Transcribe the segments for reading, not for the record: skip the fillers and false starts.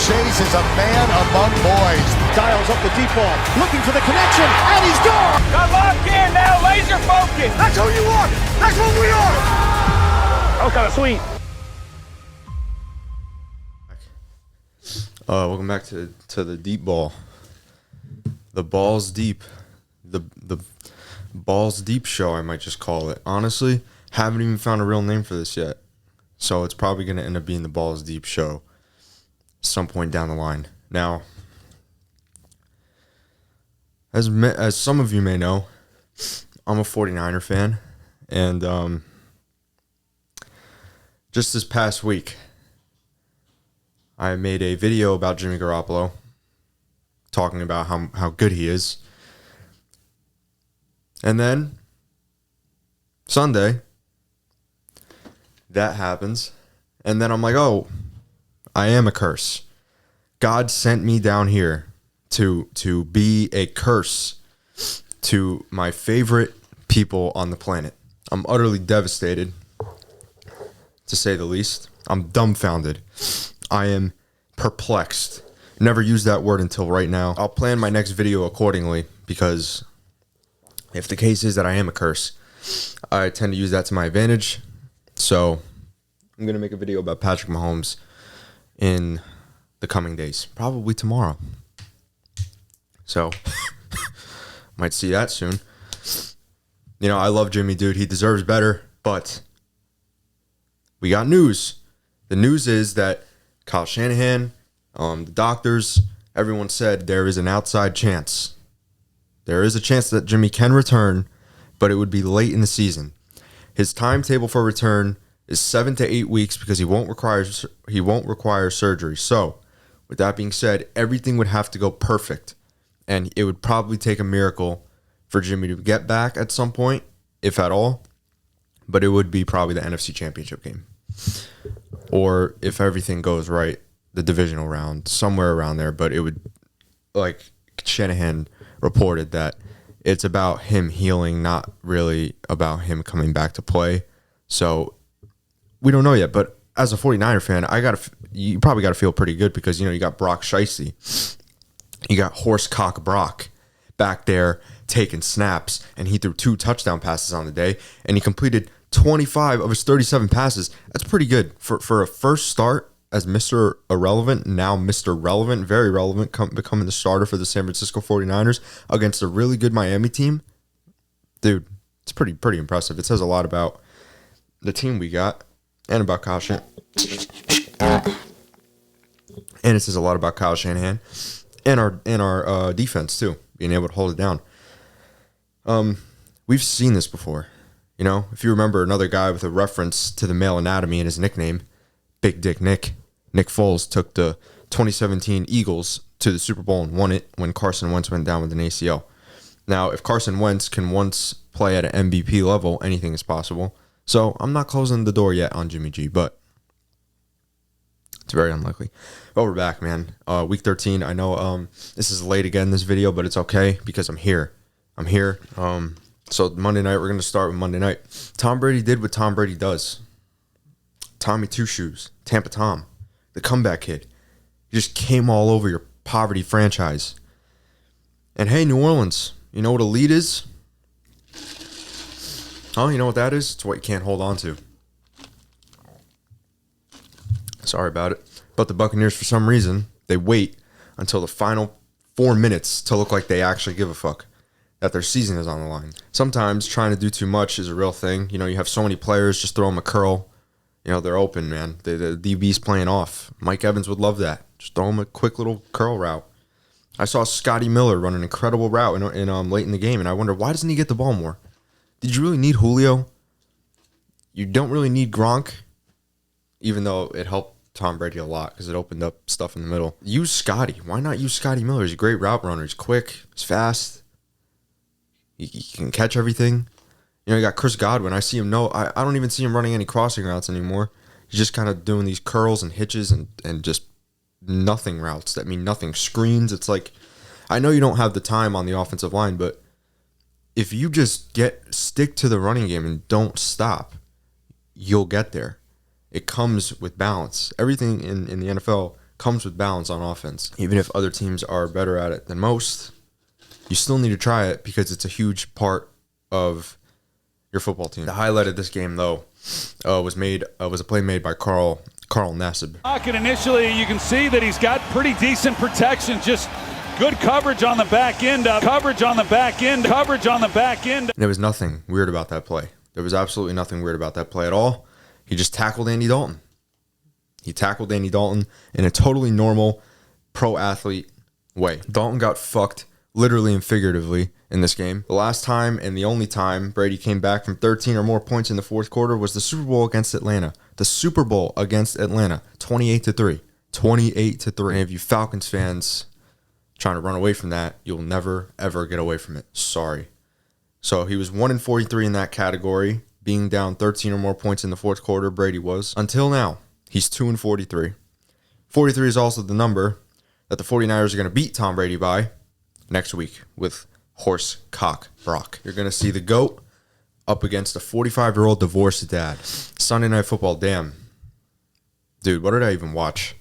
Chase is a man among boys. Dials up the deep ball, looking for the connection, and he's gone! Got locked in now, laser focus! That's who you are! That's what we are! That was kind of sweet. Welcome back to the deep ball. The balls deep. The balls deep show, I might just call it. Honestly, haven't even found a real name for this yet. So it's probably going to end up being the balls deep show some point down the line. Now, as some of you may know, I'm a 49er fan. And just this past week, I made a video about Jimmy Garoppolo, talking about how good he is. And then, Sunday, that happens. And then I'm like, oh, I am a curse. God sent me down here to be a curse to my favorite people on the planet. I'm utterly devastated, to say the least. I'm dumbfounded. I am perplexed. Never used that word until right now. I'll plan my next video accordingly, because if the case is that I am a curse, I tend to use that to my advantage. So I'm going to make a video about Patrick Mahomes in the coming days. Probably tomorrow. So might see that soon. You know, I love Jimmy, dude. He deserves better. But we got news. The news is that Kyle Shanahan, the doctors, everyone said there is an outside chance. There is a chance that Jimmy can return, but it would be late in the season. His timetable for return is 7 to 8 weeks because he won't require surgery. So, with that being said, everything would have to go perfect, and it would probably take a miracle for Jimmy to get back at some point, if at all. But it would be probably the NFC Championship game. Or if everything goes right, the divisional round, somewhere around there. But it would, like Shanahan reported, that it's about him healing, not really about him coming back to play. So we don't know yet. But as a 49er fan, you probably got to feel pretty good, because, you know, you got Brock Scheisse. You got Horsecock Brock back there taking snaps, and he threw 2 touchdown passes on the day, and he completed 25 of his 37 passes. That's pretty good for a first start as Mr. Irrelevant, now Mr. Relevant, very relevant, becoming the starter for the San Francisco 49ers against a really good Miami team. Dude, it's pretty impressive. It says a lot about the team we got and about Kyle Shanahan. And it says a lot about Kyle Shanahan and our defense too, being able to hold it down. We've seen this before. You know, if you remember another guy with a reference to the male anatomy in his nickname, Big Dick Nick Foles took the 2017 Eagles to the Super Bowl and won it when Carson Wentz went down with an ACL. Now, if Carson Wentz can once play at an MVP level, anything is possible. So I'm not closing the door yet on Jimmy G, but it's very unlikely. But we're back, man. Week 13. I know this is late again, this video, but it's okay because I'm here. So Monday night, we're going to start with Monday night. Tom Brady did what Tom Brady does. Tommy Two Shoes, Tampa Tom, the comeback kid. He just came all over your poverty franchise. And hey, New Orleans, you know what a lead is? Oh, you know what that is? It's what you can't hold on to. Sorry about it. But the Buccaneers, for some reason, they wait until the final 4 minutes to look like they actually give a fuck that their season is on the line. Sometimes trying to do too much is a real thing. You know, you have so many players, just throw them a curl. You know, they're open, man. The DB's playing off. Mike Evans would love that. Just throw him a quick little curl route. I saw Scotty Miller run an incredible route in late in the game, and I wonder, why doesn't he get the ball more? Did you really need Julio? You don't really need Gronk, even though it helped Tom Brady a lot because it opened up stuff in the middle. Use Scotty. Why not use Scotty Miller? He's a great route runner. He's quick. He's fast. He can catch everything. You know, you got Chris Godwin. I see him. I don't even see him running any crossing routes anymore. He's just kind of doing these curls and hitches and just nothing routes that mean nothing. Screens. It's like, I know you don't have the time on the offensive line, but if you just stick to the running game and don't stop, you'll get there. It comes with balance. Everything in the NFL comes with balance on offense. Even if other teams are better at it than most, you still need to try it because it's a huge part of your football team. The highlight of this game, though, was a play made by Carl Nassib. Initially, you can see that he's got pretty decent protection, just good coverage on the back end. Coverage on the back end. And there was nothing weird about that play. There was absolutely nothing weird about that play at all. He just tackled Andy Dalton. He tackled Andy Dalton in a totally normal pro athlete way. Dalton got fucked literally and figuratively in this game. The last time and the only time Brady came back from 13 or more points in the fourth quarter was the Super Bowl against Atlanta. The Super Bowl against Atlanta, 28-3. 28-3. And if you Falcons fans trying to run away from that, you'll never, ever get away from it. Sorry. So he was 1-43 in that category, being down 13 or more points in the fourth quarter, Brady was. Until now, he's 2-43. 43 is also the number that the 49ers are going to beat Tom Brady by next week with horse cock Brock. You're going to see the GOAT up against a 45-year-old divorced dad. Sunday Night Football, damn. Dude, what did I even watch?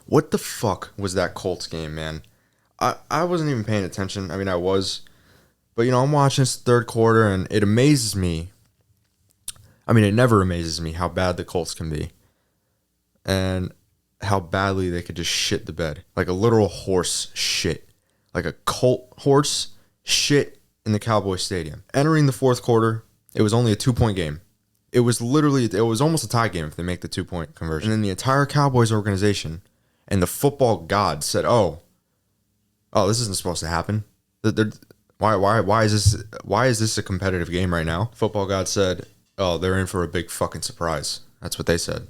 What the fuck was that Colts game, man? I wasn't even paying attention. I mean, I was. But, you know, I'm watching this third quarter, and it amazes me. I mean, it never amazes me how bad the Colts can be. And how badly they could just shit the bed. Like a literal horse shit. Like a Colt horse shit in the Cowboys Stadium. Entering the fourth quarter, it was only a 2-point game. It was almost a tie game if they make the 2-point conversion. And then the entire Cowboys organization and the football gods said, oh, this isn't supposed to happen. Why is this a competitive game right now? Football God said, oh, they're in for a big fucking surprise. That's what they said.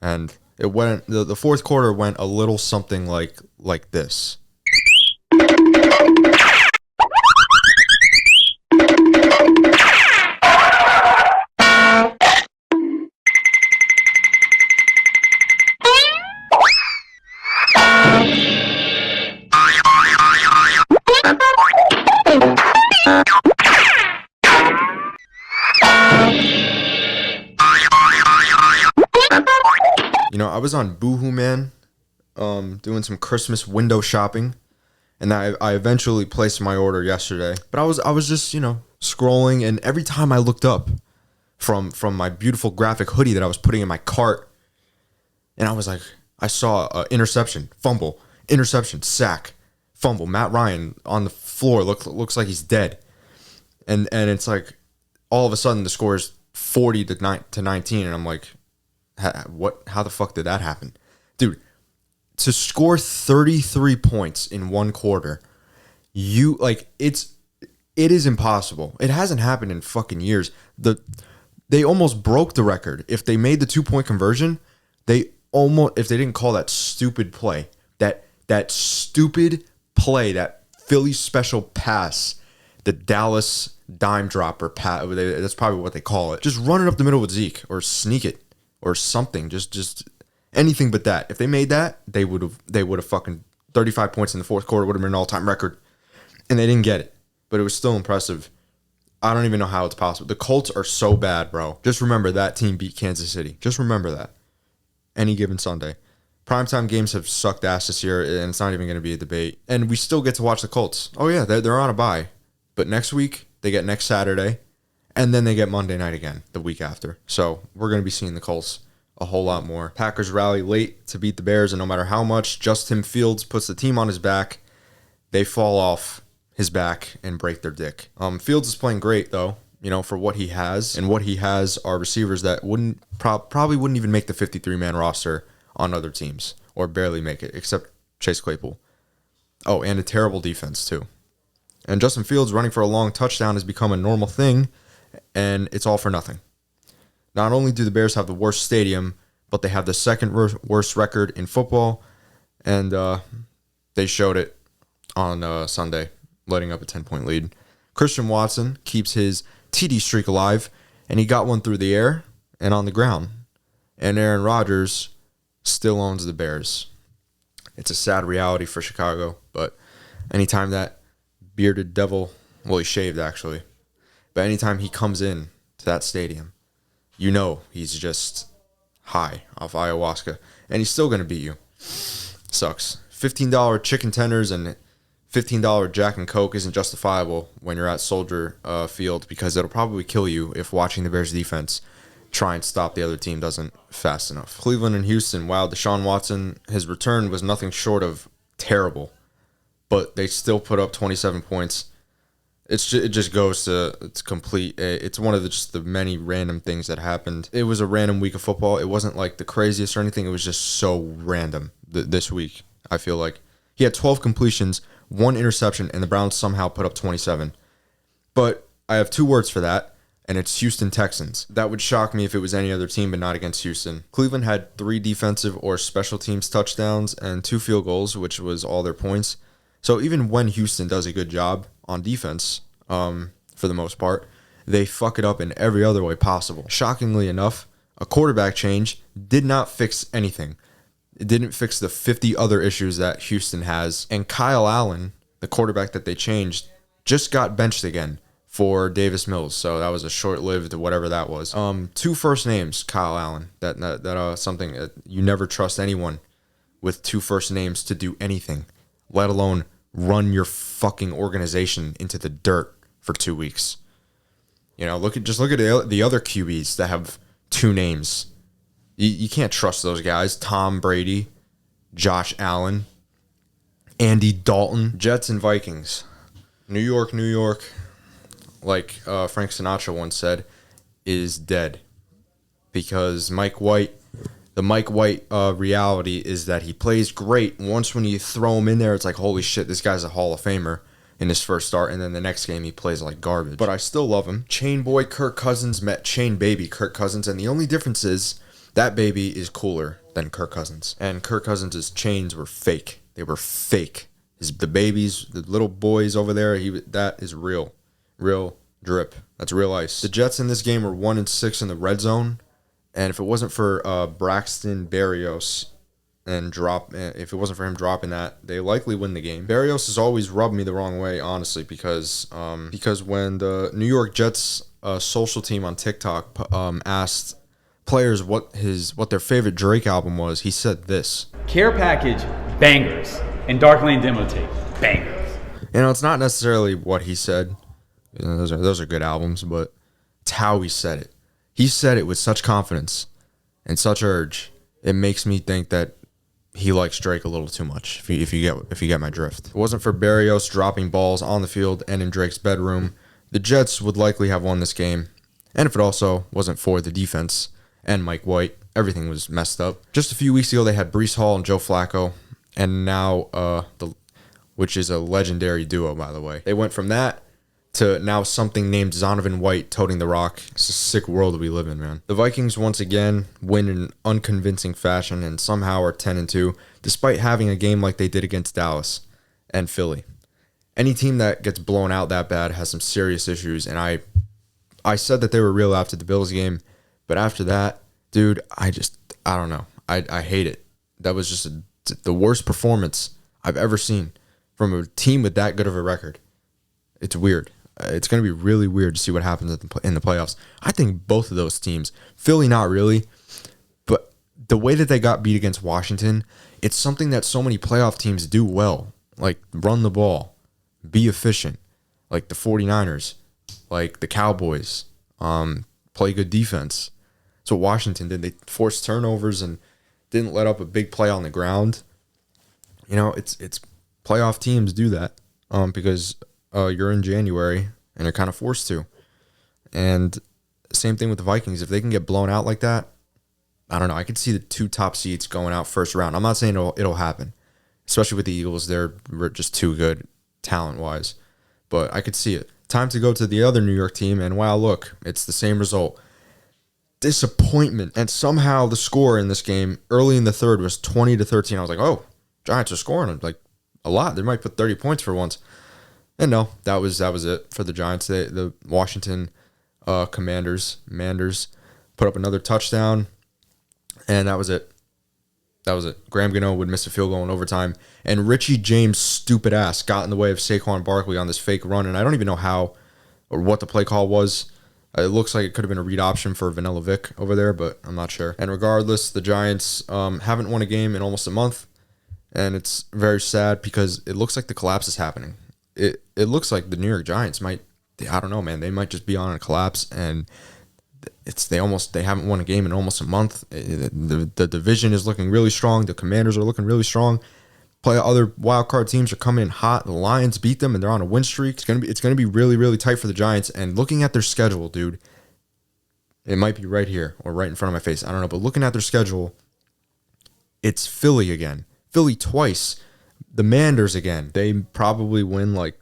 And it went, the fourth quarter went a little something like this. You know, I was on Boohoo Man, doing some Christmas window shopping, and I eventually placed my order yesterday. But I was just, you know, scrolling, and every time I looked up from my beautiful graphic hoodie that I was putting in my cart, and I was like, I saw interception, fumble, interception, sack, fumble. Matt Ryan on the floor looks like he's dead, and it's like all of a sudden the score is 40-19, and I'm like, what? How the fuck did that happen? Dude, to score 33 points in one quarter, it is impossible. It hasn't happened in fucking years. They almost broke the record. If they made the 2-point conversion, if they didn't call that stupid play, that stupid play, that Philly special pass, the Dallas dime dropper pass, that's probably what they call it. Just run it up the middle with Zeke or sneak it. Or something, just anything but that. If they made that, they would have fucking 35 points in the fourth quarter would have been an all-time record, and they didn't get it. But it was still impressive. I don't even know how it's possible. The Colts are so bad, bro. Just remember that team beat Kansas City. Just remember that. Any given Sunday. Primetime games have sucked ass this year, and it's not even going to be a debate. And we still get to watch the Colts. Oh yeah, they're on a bye, but next week they get next Saturday. And then they get Monday night again the week after. So we're going to be seeing the Colts a whole lot more. Packers rally late to beat the Bears, and no matter how much Justin Fields puts the team on his back, they fall off his back and break their dick. Fields is playing great, though, you know, for what he has. And what he has are receivers that probably wouldn't even make the 53-man roster on other teams, or barely make it, except Chase Claypool. Oh, and a terrible defense, too. And Justin Fields running for a long touchdown has become a normal thing, and it's all for nothing. Not only do the Bears have the worst stadium, but they have the second worst record in football, and they showed it on Sunday, letting up a 10-point lead. Christian Watson keeps his TD streak alive, and he got one through the air and on the ground. And Aaron Rodgers still owns the Bears. It's a sad reality for Chicago, but anytime that bearded devil, well, he shaved actually, but anytime he comes in to that stadium, you know he's just high off ayahuasca, and he's still going to beat you. Sucks. $15 chicken tenders and $15 Jack and Coke isn't justifiable when you're at Soldier Field, because it'll probably kill you if watching the Bears defense try and stop the other team doesn't fast enough. Cleveland and Houston, wow, Deshaun Watson, his return was nothing short of terrible, but they still put up 27 points. It just goes to it's complete. It's one of the many random things that happened. It was a random week of football. It wasn't like the craziest or anything. It was just so random this week. I feel like he had 12 completions, 1 interception, and the Browns somehow put up 27. But I have 2 words for that, and it's Houston Texans. That would shock me if it was any other team, but not against Houston. Cleveland had 3 defensive or special teams touchdowns and 2 field goals, which was all their points. So even when Houston does a good job on defense, for the most part, they fuck it up in every other way possible. Shockingly enough, a quarterback change did not fix anything. It didn't fix the 50 other issues that Houston has. And Kyle Allen, the quarterback that they changed, just got benched again for Davis Mills. So that was a short-lived whatever that was. 2 first names, Kyle Allen. That something that you never trust anyone with 2 first names to do anything, let alone run your fucking organization into the dirt for 2 weeks. You know, look at the other QBs that have 2 names. You can't trust those guys. Tom Brady, Josh Allen, Andy Dalton. Jets and Vikings. New York, like Frank Sinatra once said, is dead. Because the Mike White reality is that he plays great. Once when you throw him in there, it's like, holy shit, this guy's a Hall of Famer in his first start. And then the next game, he plays like garbage. But I still love him. Chain boy Kirk Cousins met chain baby Kirk Cousins. And the only difference is that baby is cooler than Kirk Cousins. And Kirk Cousins' chains were fake. They were fake. The babies, the little boys over there, that is real. Real drip. That's real ice. The Jets in this game were 1-6 in the red zone. And if it wasn't for Braxton Berrios if it wasn't for him dropping that, they likely win the game. Berrios has always rubbed me the wrong way, honestly, because when the New York Jets social team on TikTok asked players what their favorite Drake album was, he said this: Care Package, bangers, and Dark Lane Demo Tape, bangers. You know, it's not necessarily what he said. You know, those are good albums, but it's how he said it. He said it with such confidence and such urge. It makes me think that he likes Drake a little too much. If you get my drift. If it wasn't for Berrios dropping balls on the field and in Drake's bedroom, the Jets would likely have won this game. And if it also wasn't for the defense and Mike White, everything was messed up. Just a few weeks ago, they had Breece Hall and Joe Flacco, and now which is a legendary duo, by the way. They went from that to now something named Zonovan White toting the rock. It's a sick world we live in, man. The Vikings once again win in unconvincing fashion and somehow are 10-2, despite having a game like they did against Dallas and Philly. Any team that gets blown out that bad has some serious issues, and I said that they were real after the Bills game, but after that, dude, I don't know. I hate it. That was just the worst performance I've ever seen from a team with that good of a record. It's weird. It's going to be really weird to see what happens in the playoffs. I think both of those teams, Philly not really, but the way that they got beat against Washington, it's something that so many playoff teams do well, like run the ball, be efficient, like the 49ers, like the Cowboys, play good defense. That's what Washington did. They forced turnovers and didn't let up a big play on the ground. You know, it's playoff teams do that because you're in January and you're kind of forced to. And same thing with the Vikings. If they can get blown out like that, I don't know. I could see the 2 top seeds going out first round. I'm not saying it'll happen, especially with the Eagles. They're just too good talent-wise. But I could see it. Time to go to the other New York team, and wow, look, it's the same result. Disappointment. And somehow the score in this game early in the third was 20-13. I was like, oh, Giants are scoring like a lot. They might put 30 points for once. And no, that was it for the Giants. The Washington Commanders put up another touchdown, and that was it. Graham Gano would miss a field goal in overtime, and Richie James' stupid ass got in the way of Saquon Barkley on this fake run, and I don't even know how or what the play call was. It looks like it could have been a read option for Vanilla Vic over there, but I'm not sure. And regardless, the Giants haven't won a game in almost a month. And it's very sad because it looks like the collapse is happening. It looks like the New York Giants might, I don't know, man. They might just be on a collapse, and they haven't won a game in almost a month. The division is looking really strong. The Commanders are looking really strong. Other wild card teams are coming in hot. The Lions beat them, and they're on a win streak. It's gonna be really, really tight for the Giants. And looking at their schedule, dude, it might be right here or right in front of my face. I don't know, but looking at their schedule, it's Philly again. Philly twice. The Manders again. They probably win, like,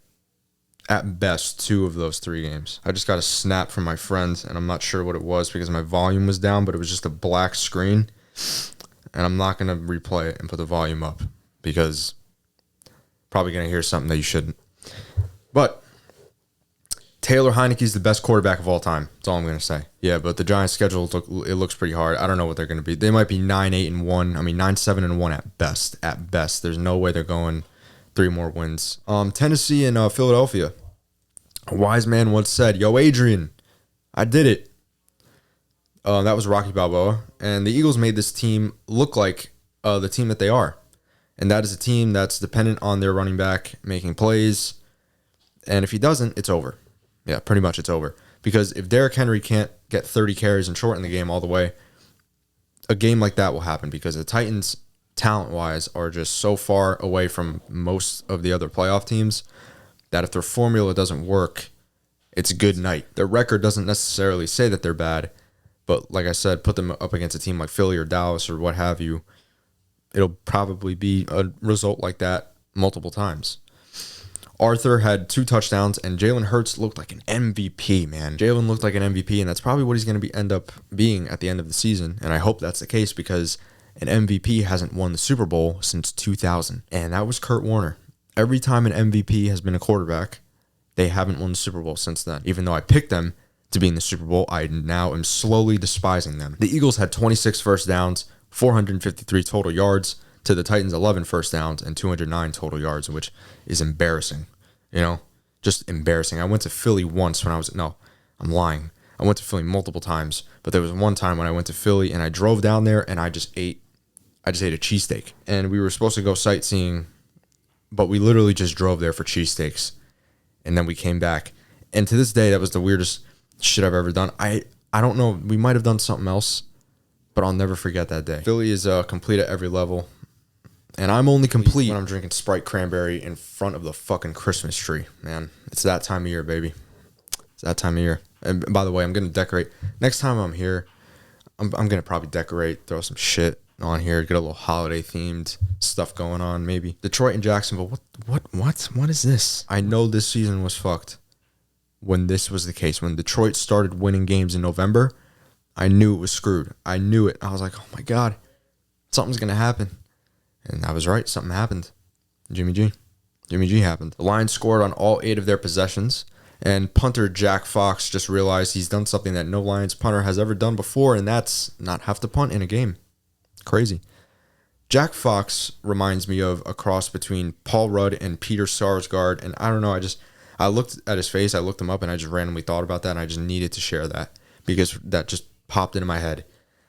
at best 2 of those 3 games. I just got a snap from my friend, and I'm not sure what it was because my volume was down, but it was just a black screen. And I'm not going to replay it and put the volume up because probably going to hear something that you shouldn't. But Taylor Heineke's the best quarterback of all time. That's all I'm going to say. Yeah, but the Giants' schedule, it looks pretty hard. I don't know what they're going to be. They might be 9-8-1. I mean, 9-7-1 at best. At best. There's no way they're going 3 more wins. Tennessee and Philadelphia. A wise man once said, "Yo, Adrian, I did it." That was Rocky Balboa. And the Eagles made this team look like the team that they are. And that is a team that's dependent on their running back making plays. And if he doesn't, it's over. Yeah, pretty much it's over. Because if Derrick Henry can't get 30 carries and shorten the game all the way, a game like that will happen because the Titans, talent-wise, are just so far away from most of the other playoff teams that if their formula doesn't work, it's good night. Their record doesn't necessarily say that they're bad, but like I said, put them up against a team like Philly or Dallas or what have you, it'll probably be a result like that multiple times. Arthur had 2 touchdowns, and Jalen Hurts looked like an MVP, man. Jalen looked like an MVP, and that's probably what he's going to end up being at the end of the season, and I hope that's the case because an MVP hasn't won the Super Bowl since 2000, and that was Kurt Warner. Every time an MVP has been a quarterback, they haven't won the Super Bowl since then. Even though I picked them to be in the Super Bowl, I now am slowly despising them. The Eagles had 26 first downs, 453 total yards, to the Titans 11 first downs and 209 total yards, which is embarrassing. You know, just embarrassing. I went to Philly once when I'm lying. I went to Philly multiple times, but there was one time when I went to Philly and I drove down there and I just ate a cheesesteak. And we were supposed to go sightseeing, but we literally just drove there for cheesesteaks. And then we came back. And to this day, that was the weirdest shit I've ever done. I don't know. We might have done something else, but I'll never forget that day. Philly is complete at every level. And I'm only complete when I'm drinking Sprite Cranberry in front of the fucking Christmas tree, man. It's that time of year, baby. It's that time of year. And by the way, I'm going to decorate. Next time I'm here, I'm going to probably decorate, throw some shit on here, get a little holiday-themed stuff going on, maybe. Detroit and Jacksonville, what is this? I know this season was fucked when this was the case. When Detroit started winning games in November, I knew it was screwed. I knew it. I was like, oh my God, something's going to happen. And I was right. Something happened. Jimmy G happened. The Lions scored on all 8 of their possessions. And punter Jack Fox just realized he's done something that no Lions punter has ever done before, and that's not have to punt in a game. Crazy. Jack Fox reminds me of a cross between Paul Rudd and Peter Sarsgaard. And I don't know. I looked at his face. I looked him up, and I just randomly thought about that, and I just needed to share that because that just popped into my head.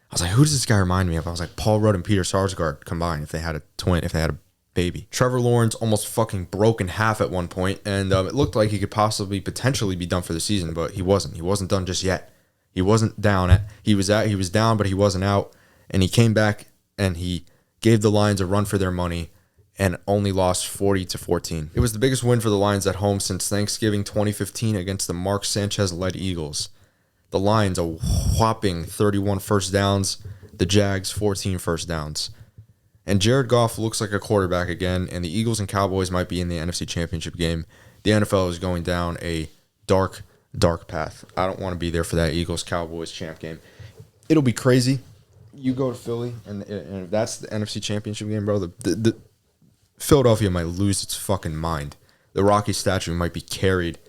I was like, who does this guy remind me of? I was like, Paul Rudd and Peter Sarsgaard combined if they had a baby. Trevor Lawrence almost fucking broke in half at one point, and it looked like he could potentially be done for the season, but he wasn't. He wasn't done just yet. He wasn't down. He was down, but he wasn't out, and he came back, and he gave the Lions a run for their money and only lost 40-14. It was the biggest win for the Lions at home since Thanksgiving 2015 against the Mark Sanchez-led Eagles. The Lions, a whopping 31 first downs. The Jags, 14 first downs. And Jared Goff looks like a quarterback again, and the Eagles and Cowboys might be in the NFC Championship game. The NFL is going down a dark, dark path. I don't want to be there for that Eagles-Cowboys champ game. It'll be crazy. You go to Philly, and if that's the NFC Championship game, bro, the Philadelphia might lose its fucking mind. The Rocky statue might be carried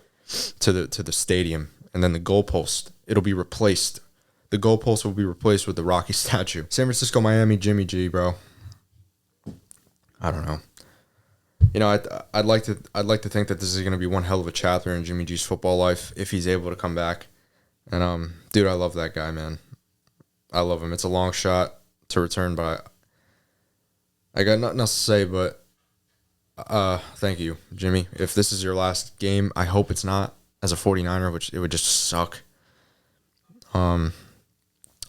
to the stadium, and then the goalpost, it'll be replaced. The goalpost will be replaced with the Rocky statue. San Francisco, Miami, Jimmy G, bro. I don't know. You know, I'd like to think that this is going to be one hell of a chapter in Jimmy G's football life if he's able to come back. And dude, I love that guy, man. I love him. It's a long shot to return, but I got nothing else to say, but thank you, Jimmy. If this is your last game, I hope it's not as a 49er, which it would just suck. I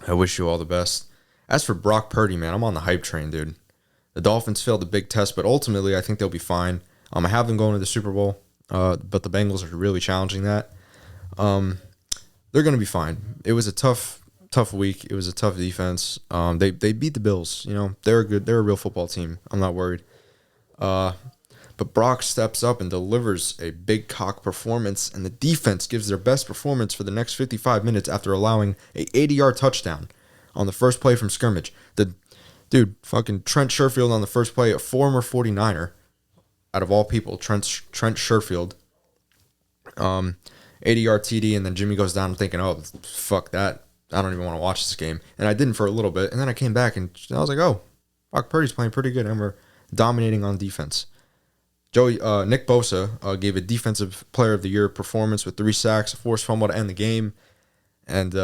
wish you all the best. As for Brock Purdy, man, I'm on the hype train, dude. The Dolphins failed the big test, but ultimately I think they'll be fine. I have them going to the Super Bowl, but the Bengals are really challenging that. They're going to be fine. It was a tough week. It was a tough defense. They beat the Bills. You know, they're a real football team. I'm not worried. But Brock steps up and delivers a big cock performance, and the defense gives their best performance for the next 55 minutes after allowing a 80-yard touchdown on the first play from scrimmage. Fucking Trent Sherfield on the first play, a former 49er, out of all people, Trent Sherfield. 80-yard TD, and then Jimmy goes down. I'm thinking, oh, fuck that. I don't even want to watch this game. And I didn't for a little bit, and then I came back, and I was like, oh, Brock Purdy's playing pretty good, and we're dominating on defense. Nick Bosa gave a Defensive Player of the Year performance with 3 sacks, a forced fumble to end the game, and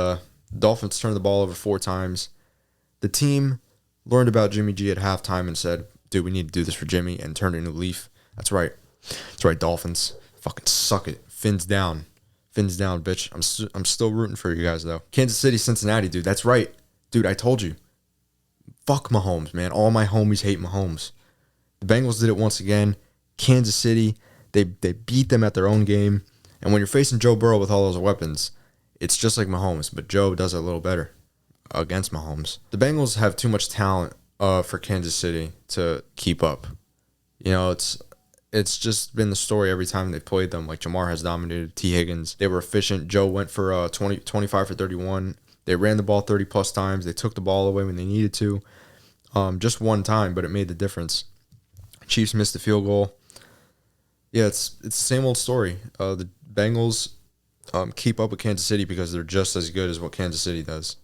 Dolphins turned the ball over 4 times. The team learned about Jimmy G at halftime and said, dude, we need to do this for Jimmy, and turned a new leaf. That's right. That's right, Dolphins. Fucking suck it. Fins down. Fins down, bitch. I'm still rooting for you guys, though. Kansas City, Cincinnati, dude. That's right. Dude, I told you. Fuck Mahomes, man. All my homies hate Mahomes. The Bengals did it once again. Kansas City, they beat them at their own game. And when you're facing Joe Burrow with all those weapons, it's just like Mahomes, but Joe does it a little better against Mahomes. The Bengals have too much talent for Kansas City to keep up. You know, it's just been the story every time they've played them. Like Jamar has dominated, T. Higgins. They were efficient. Joe went for 25 for 31. They ran the ball 30-plus times. They took the ball away when they needed to. Just one time, but it made the difference. Chiefs missed the field goal. Yeah, it's the same old story. The Bengals keep up with Kansas City because they're just as good as what Kansas City does.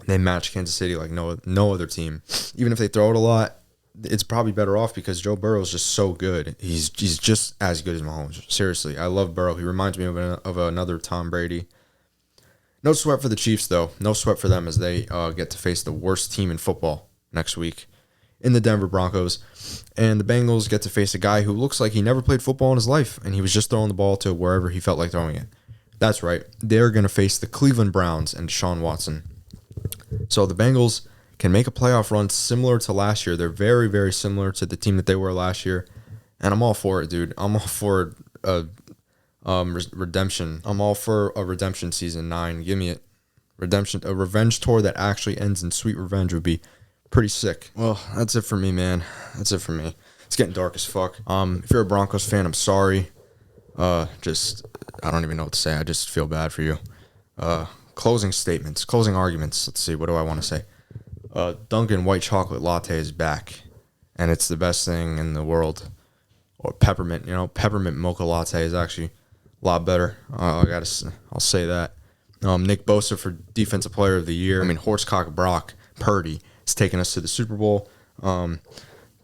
They match Kansas City like no other team. Even if they throw it a lot, it's probably better off because Joe Burrow is just so good. He's just as good as Mahomes. Seriously, I love Burrow. He reminds me of another Tom Brady. No sweat for the Chiefs, though. No sweat for them as they get to face the worst team in football next week in the Denver Broncos. And the Bengals get to face a guy who looks like he never played football in his life, and he was just throwing the ball to wherever he felt like throwing it. That's right. They're going to face the Cleveland Browns and Deshaun Watson. So the Bengals can make a playoff run similar to last year. They're very, very similar to the team that they were last year. And I'm all for it, dude. I'm all for redemption. I'm all for a redemption season 9. Give me it. Redemption, a revenge tour that actually ends in sweet revenge would be pretty sick. Well, that's it for me, man. That's it for me. It's getting dark as fuck. If you're a Broncos fan, I'm sorry. I don't even know what to say. I just feel bad for you. Closing statements, closing arguments. Let's see. What do I want to say? Dunkin' white chocolate latte is back, and it's the best thing in the world. Or peppermint, peppermint mocha latte is actually a lot better. I'll say that. Nick Bosa for Defensive Player of the Year. Horsecock Brock Purdy is taking us to the Super Bowl.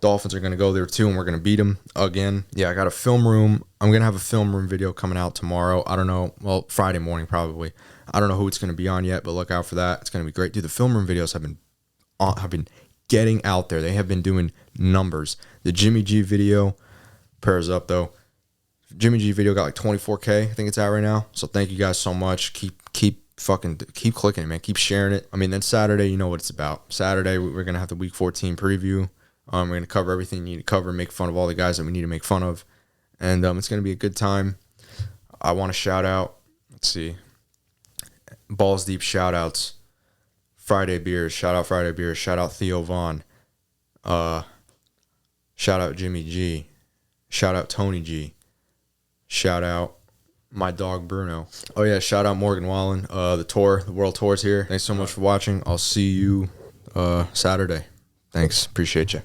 Dolphins are going to go there too, and we're going to beat them again. Yeah, I got a film room. I'm going to have a film room video coming out tomorrow. I don't know. Well, Friday morning probably. I don't know who it's going to be on yet, but look out for that. It's going to be great. Dude, the film room videos have been getting out there. They have been doing numbers. The Jimmy G video pairs up, though. Jimmy G video got like 24K. I think it's at right now. So thank you guys so much. Keep clicking it, man. Keep sharing it. Then Saturday, you know what it's about. Saturday, we're going to have the Week 14 preview. We're going to cover everything you need to cover, make fun of all the guys that we need to make fun of. And it's going to be a good time. I want to shout out, let's see, Balls Deep shout outs. Friday Beers. Shout out Friday Beers. Shout out Theo Vaughn. Shout out Jimmy G. Shout out Tony G. Shout out my dog Bruno. Oh yeah, shout out Morgan Wallen. The world tour's here. Thanks so much for watching. I'll see you Saturday. Thanks. Appreciate you.